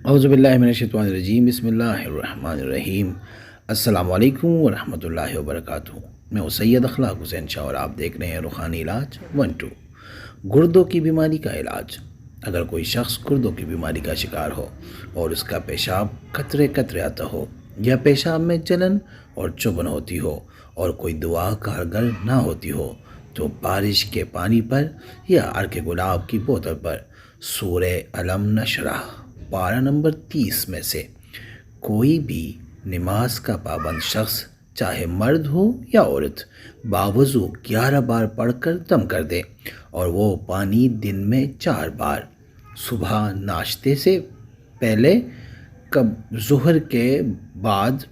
اعوذ باللہ من الشیطان الرجیم، بسم اللہ الرحمن الرحیم۔ السلام علیکم ورحمۃ اللہ وبرکاتہ۔ میں ہوں سید اخلاق حسین شاہ اور آپ دیکھ رہے ہیں روحانی علاج 1-2۔ گردوں کی بیماری کا علاج۔ اگر کوئی شخص گردوں کی بیماری کا شکار ہو اور اس کا پیشاب قطرے قطرے آتا ہو یا پیشاب میں جلن اور چبھن ہوتی ہو اور کوئی دوا کارگر نہ ہوتی ہو تو بارش کے پانی پر یا عرق گلاب کی بوتل پر سورہ علم نشرح پارہ نمبر 30 میں سے کوئی بھی نماز کا پابند شخص چاہے مرد ہو یا عورت باوضو 11 بار پڑھ کر دم کر دے، اور وہ پانی دن میں 4 بار، صبح ناشتے سے پہلے، ظہر کے بعد،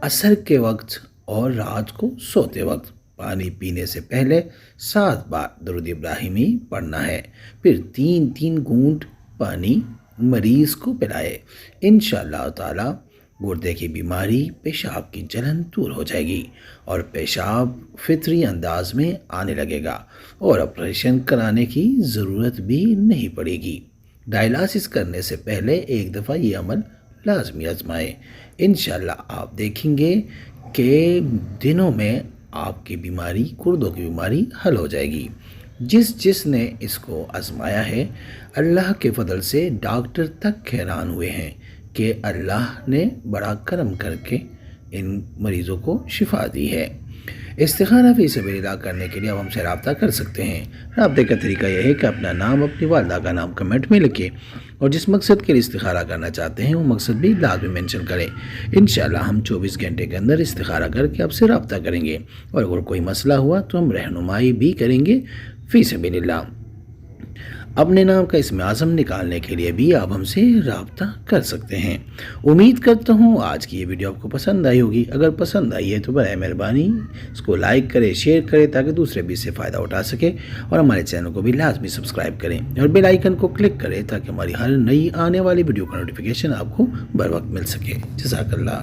عصر کے وقت اور رات کو سوتے وقت پانی پینے سے پہلے 7 بار درود ابراہیمی پڑھنا ہے، پھر 3 گھونٹ پانی مریض کو پلائے۔ انشاءاللہ تعالی گردے کی بیماری، پیشاب کی جلن دور ہو جائے گی اور پیشاب فطری انداز میں آنے لگے گا اور آپریشن کرانے کی ضرورت بھی نہیں پڑے گی۔ ڈائلاسس کرنے سے پہلے ایک دفعہ یہ عمل لازمی آزمائیں۔ انشاءاللہ آپ دیکھیں گے کہ دنوں میں آپ کی بیماری، گردوں کی بیماری حل ہو جائے گی۔ جس نے اس کو آزمایا ہے، اللہ کے فضل سے ڈاکٹر تک حیران ہوئے ہیں کہ اللہ نے بڑا کرم کر کے ان مریضوں کو شفا دی ہے۔ استخارہ فی سبیل اللہ کرنے کے لیے آپ ہم سے رابطہ کر سکتے ہیں۔ رابطے کا طریقہ یہ ہے کہ اپنا نام، اپنی والدہ کا نام کمنٹ میں لکھیں اور جس مقصد کے لیے استخارہ کرنا چاہتے ہیں وہ مقصد بھی لازمی مینشن کریں۔ انشاءاللہ ہم 24 گھنٹے کے اندر استخارہ کر کے آپ سے رابطہ کریں گے، اور اگر کوئی مسئلہ ہوا تو ہم رہنمائی بھی کریں گے فی سبیل اللہ۔ اپنے نام کا اسم اعظم نکالنے کے لیے بھی آپ ہم سے رابطہ کر سکتے ہیں۔ امید کرتا ہوں آج کی یہ ویڈیو آپ کو پسند آئی ہوگی۔ اگر پسند آئی ہے تو برائے مہربانی اس کو لائک کریں، شیئر کریں تاکہ دوسرے بھی اس سے فائدہ اٹھا سکے، اور ہمارے چینل کو بھی لازمی سبسکرائب کریں اور بیل آئیکن کو کلک کریں تاکہ ہماری ہر نئی آنے والی ویڈیو کا نوٹیفیکیشن آپ کو بر وقت مل سکے۔ جزاک اللہ۔